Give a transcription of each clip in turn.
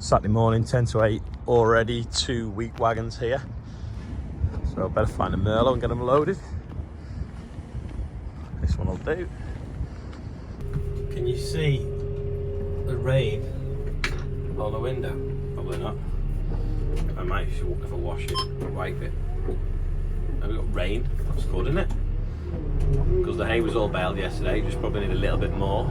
Saturday morning, 10 to 8, already 2 wheat wagons here. So I better find a Merlot and get them loaded. This one will do. Can you see the rain on the window? Probably not. I might, if I wash it, wipe it. And we've got rain, that's good, isn't it? Because the hay was all baled yesterday, just probably need a little bit more.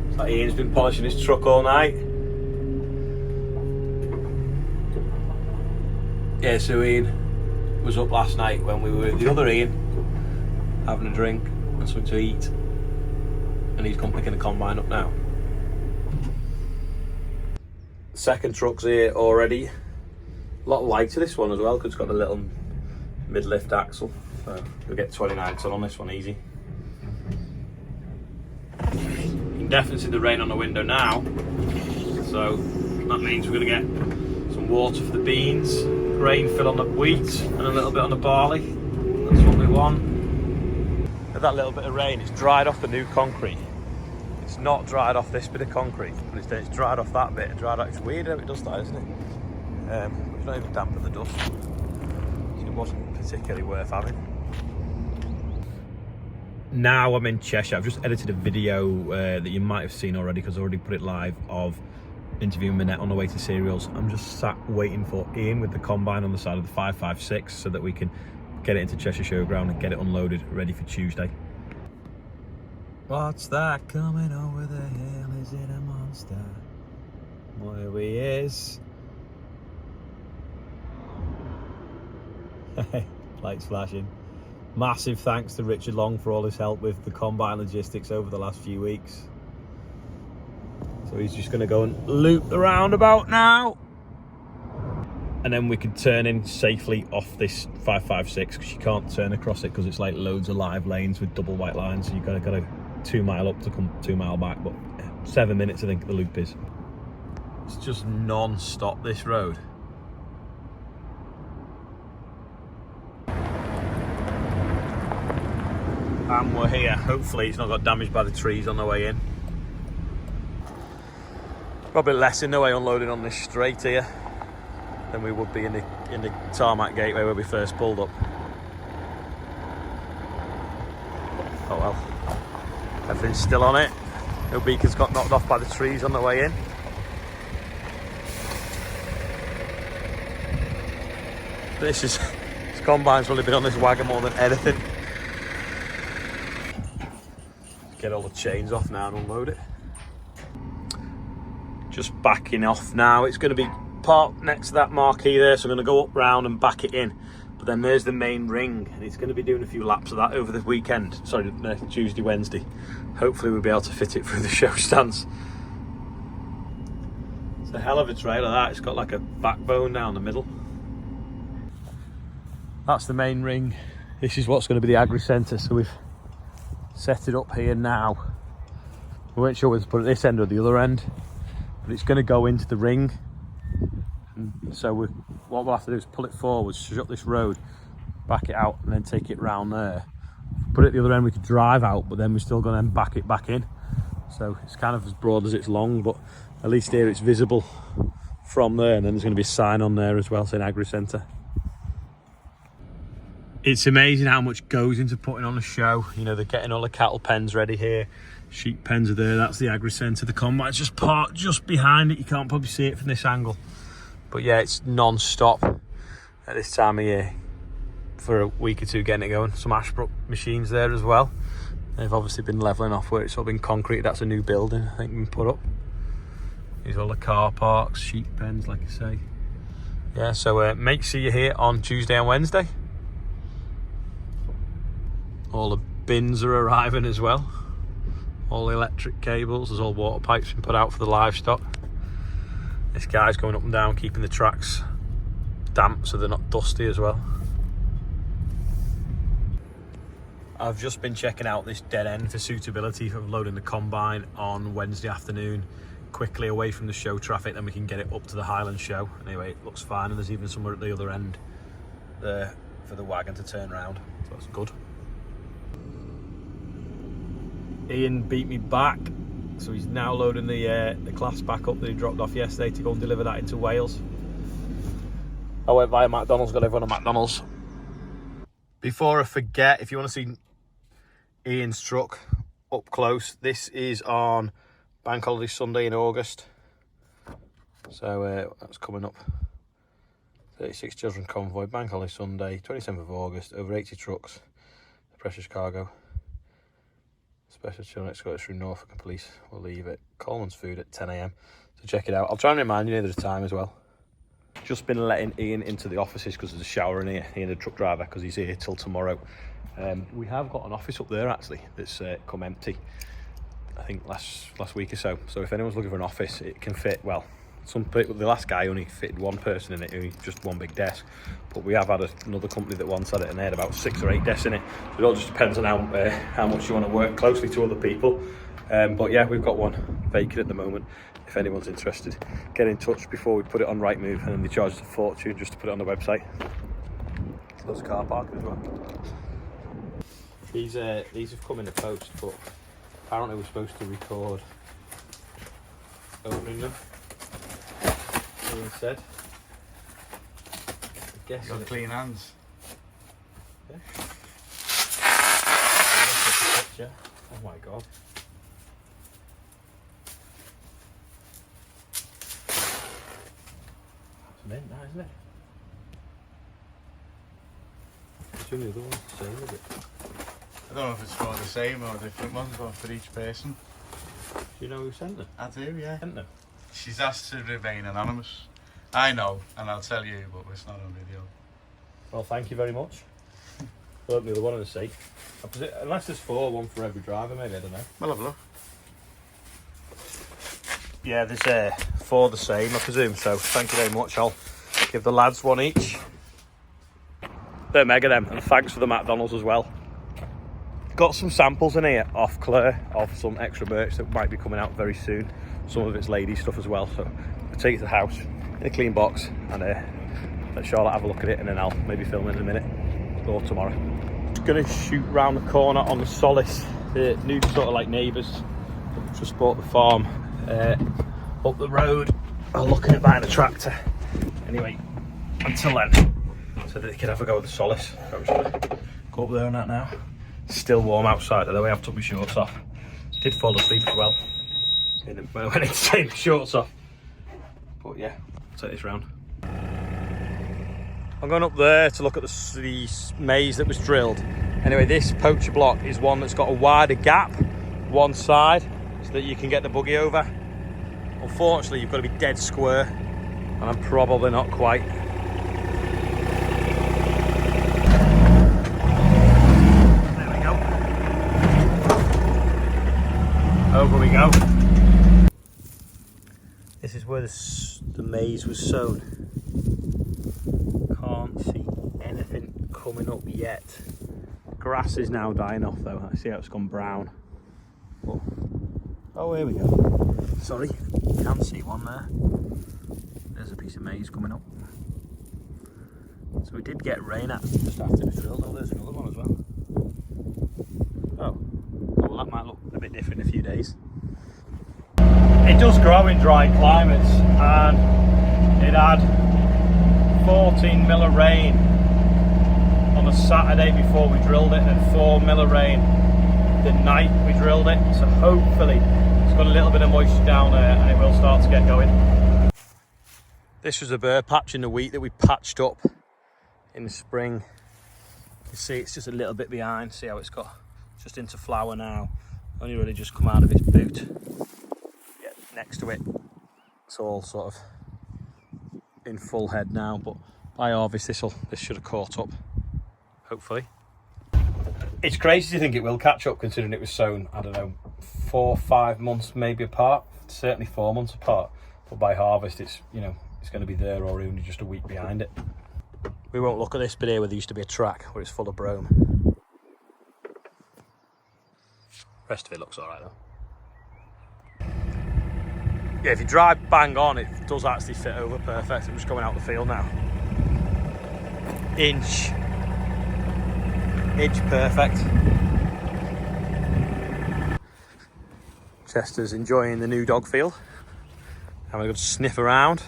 It's like Ian's been polishing his truck all night. Yeah, so Ian was up last night when we were with the other Ian, having a drink and something to eat. And he's come picking the combine up now. Second truck's here already. A lot lighter this one as well, because it's got the little mid-lift axle. So we'll get 29 ton on this one easy. You can definitely see the rain on the window now. So that means we're going to get some water for the beans, rain fill on the wheat, and a little bit on the barley. That's what we want. With that little bit of rain, it's dried off the new concrete. It's not dried off this bit of concrete, but it's dried off that bit. It's weird how it does that, isn't it? It's not even damp in the dust. So it wasn't particularly worth having. Now I'm in Cheshire. I've just edited a video that you might have seen already, because I already put it live, of interviewing Minette on the way to cereals. I'm just sat waiting for Ian with the combine on the side of the 556 so that we can get it into Cheshire Showground and get it unloaded, ready for Tuesday. What's that coming over the hill? Is it a monster? There he is. Lights flashing. Massive thanks to Richard Long for all his help with the combine logistics over the last few weeks. So he's just going to go and loop the roundabout now. And then we can turn in safely off this 556, because you can't turn across it because it's like loads of live lanes with double white lines. So you've got to go 2 mile up to come 2 mile back, but 7 minutes I think the loop is. It's just non-stop, this road. And we're here. Hopefully it's not got damaged by the trees on the way in. Probably less in the way unloading on this straight here than we would be in the tarmac gateway where we first pulled up. Oh well, everything's still on it. No beacons got knocked off by the trees on the way in. This combine's probably been on this wagon more than anything. Get all the chains off now and unload it. Just backing off now. It's going to be parked next to that marquee there, so I'm going to go up round and back it in. But then there's the main ring, and it's going to be doing a few laps of that over the weekend. Sorry, Tuesday, Wednesday. Hopefully we'll be able to fit it through the show stands. It's a hell of a trailer, that. It's got like a backbone down the middle. That's the main ring. This is what's going to be the agri centre, so we've set it up here now. We weren't sure whether to put it at this end or the other end, but it's going to go into the ring. And so what we'll have to do is pull it forward, shut this road, back it out, and then take it round there. Put it at the other end, we could drive out, but then we're still going to back it back in. So it's kind of as broad as it's long, but at least here it's visible from there, and then there's going to be a sign on there as well saying Agri Centre. It's amazing how much goes into putting on a show. You know, they're getting all the cattle pens ready here. Sheep pens are there. That's the agri centre. The combine's just parked just behind it. You can't probably see it from this angle. But yeah, it's non-stop at this time of year for a week or two getting it going. Some Ashbrook machines there as well. They've obviously been levelling off where it's all been concrete. That's a new building, I think, been put up. These are all the car parks, sheep pens, like I say. Yeah, so make sure you're here on Tuesday and Wednesday. All the bins are arriving as well. All the electric cables, there's all water pipes been put out for the livestock. This guy's going up and down, keeping the tracks damp so they're not dusty as well. I've just been checking out this dead end for suitability of loading the combine on Wednesday afternoon, quickly away from the show traffic, then we can get it up to the Highland show. Anyway, it looks fine, and there's even somewhere at the other end there for the wagon to turn around, so that's good. Ian beat me back So he's now loading the class back up that he dropped off yesterday to go and deliver that into Wales. I went via McDonald's, got everyone at McDonald's. Before I forget, if you want to see Ian's truck up close, this is on Bank Holiday Sunday in August. So that's coming up. 36 Children Convoy, Bank Holiday Sunday, 27th of August, over 80 trucks, precious cargo. Special children escorted through Norfolk and police will leave at Coleman's Food at 10 AM. So check it out. I'll try and remind you near the time as well. Just been letting Ian into the offices because there's a shower in here, Ian the truck driver, because he's here till tomorrow. We have got an office up there actually that's come empty, I think last week or so. So if anyone's looking for an office, it can fit, well, some people, the last guy only fitted one person in it, only just one big desk. But we have had another company that once had it and they had about 6 or 8 desks in it. So it all just depends on how much you want to work closely to other people. But yeah, we've got one vacant at the moment. If anyone's interested, get in touch before we put it on Rightmove, and then they charge us a fortune just to put it on the website. There's a car park as well. These have come in the post, but apparently we're supposed to record opening them. So instead, I guess you've got clean hands. Yeah. Oh my god. That's mint, that, isn't it? It's only the other one's the same, is it? I don't know if it's for the same or different ones, but for each person. Do you know who sent them? I do, yeah. Sent them? She's asked to remain anonymous. I know, and I'll tell you, but it's not on video. Well, thank you very much. We'll open the other one in the seat. Unless there's 4, one for every driver, maybe, I don't know. We'll have a look. Yeah, there's 4 the same, I presume, so thank you very much. I'll give the lads one each. They're mega them, and thanks for the McDonald's as well. Got some samples in here off Claire of some extra merch that might be coming out very soon. Some of it's lady stuff as well, so I'll take it to the house in a clean box and let Charlotte have a look at it, and then I'll maybe film it in a minute or tomorrow. Just gonna shoot round the corner on the Solace, the new sort of like neighbours. Just bought the farm up the road. I'm looking at buying a tractor. Anyway, until then, so that they can have a go with the Solace. So I'm just gonna go up there on that now. Still warm outside, although I have took my shorts off. Did fall asleep as well when I went in to take my shorts off. But yeah, I'll take this round. I'm going up there to look at the maize that was drilled. Anyway, this poacher block is one that's got a wider gap one side so that you can get the buggy over. Unfortunately, you've got to be dead square, and I'm probably not quite. Over we go. This is where the maize was sown. Can't see anything coming up yet. Grass is now dying off though. I see how it's gone brown. Oh, here we go. Sorry, can't see one there. There's a piece of maize coming up. So we did get rain just after it was drilled. Oh, there's another one as well. Oh, well, that might look a bit different in a few days. It does grow in dry climates, and it had 14 mil of rain on a Saturday before we drilled it, and 4 mil of rain the night we drilled it. So hopefully it's got a little bit of moisture down there and it will start to get going. This was a burr patch in the wheat that we patched up in the spring. You can see it's just a little bit behind. See how it's got just into flower now. Only really just come out of its boot. Yeah, next to it, it's all sort of in full head now, but by harvest this should have caught up, hopefully. It's crazy to think it will catch up, considering it was sown, I don't know, 4 or 5 months maybe apart, certainly 4 months apart. But by harvest, it's, you know, it's going to be there or only just a week behind it. We won't look at this bit here where there used to be a track where it's full of brome. Rest of it looks all right though. Yeah, if you drive bang on, it does actually fit over perfect. I'm just going out the field now. Inch perfect. Chester's enjoying the new dog field, having a good sniff around.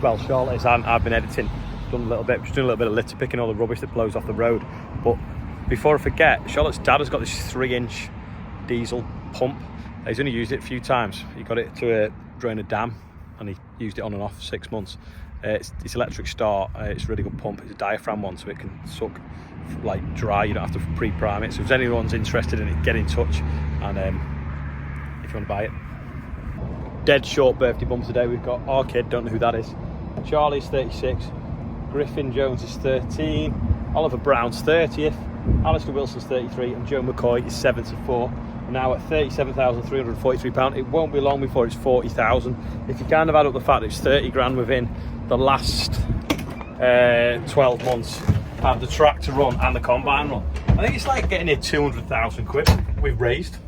Well, Charlotte is, I've been editing, just doing a little bit of litter picking, all the rubbish that blows off the road. But before I forget, Charlotte's dad has got this 3-inch diesel pump. He's only used it a few times. He got it to drain a dam, and he used it on and off for 6 months. It's electric start. It's a really good pump. It's a diaphragm one, so it can suck like dry. You don't have to pre-prime it. So if anyone's interested in it, get in touch, and if you want to buy it. Dead short birthday bump today. We've got our kid, don't know who that is. Charlie's 36, Griffin Jones is 13, Oliver Brown's 30th, Alistair Wilson's 33, and Joe McCoy is 74. We're now at £37,343. It won't be long before it's 40,000. If you kind of add up the fact that it's 30 grand within the last 12 months, have the tractor run and the combine run, I think it's like getting near 200,000 quid we've raised.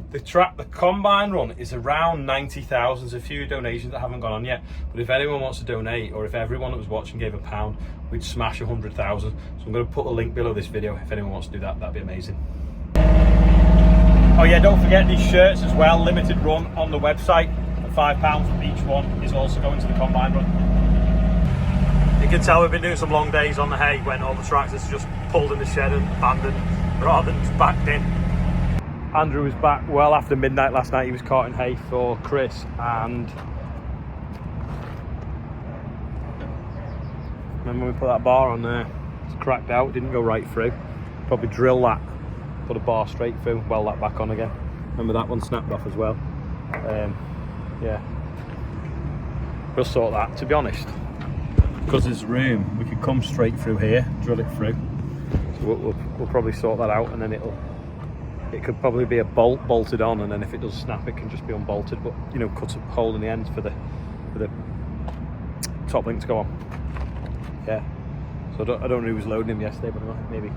The combine run is around 90,000. There's a few donations that haven't gone on yet, but if anyone wants to donate, or if everyone that was watching gave £1, we'd smash 100,000. So I'm going to put a link below this video if anyone wants to do that. That'd be amazing. Oh yeah, don't forget these shirts as well, limited run on the website, and £5 for each one is also going to the combine run. You can tell we've been doing some long days on the hay when all the tractors are just pulled in the shed and abandoned rather than just backed in. Andrew was back well after midnight last night. He was carting hay for Chris, and remember when we put that bar on there, it's cracked out, didn't go right through. Probably drill that, put a bar straight through, weld that back on again. Remember that one snapped off as well. Yeah, we'll sort that. To be honest, because there's room, we could come straight through here, drill it through. So we'll probably sort that out, and then it could probably be a bolt bolted on, and then if it does snap, it can just be unbolted. But you know, cut a hole in the end for the top link to go on. Yeah. So I don't know who was loading him yesterday, but maybe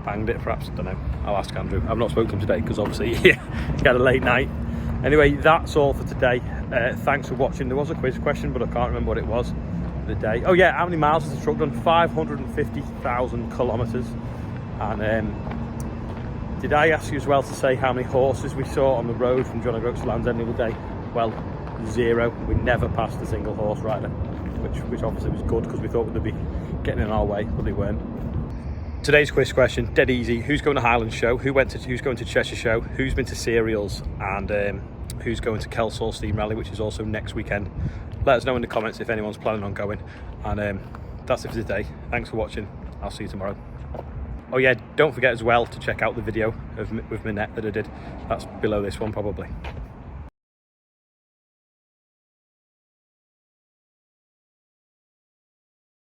banged it. Perhaps, I don't know. I'll ask Andrew. I've not spoken to him today because obviously he had a late night. Anyway, that's all for today. Thanks for watching. There was a quiz question, but I can't remember what it was for the day. Oh yeah, how many miles has the truck done? 550,000 kilometres. And did I ask you as well to say how many horses we saw on the road from John O'Groats to Land's End the other day? Well, 0. We never passed a single horse rider, which obviously was good because we thought they'd be getting in our way, but they weren't. Today's quiz question, dead easy. Who's going to Highland Show? Who's going to Cheshire Show? Who's been to Cereals? And who's going to Kelsall Steam Rally, which is also next weekend? Let us know in the comments if anyone's planning on going. And that's it for today. Thanks for watching. I'll see you tomorrow. Oh yeah, don't forget as well to check out the video with my net that I did. That's below this one probably.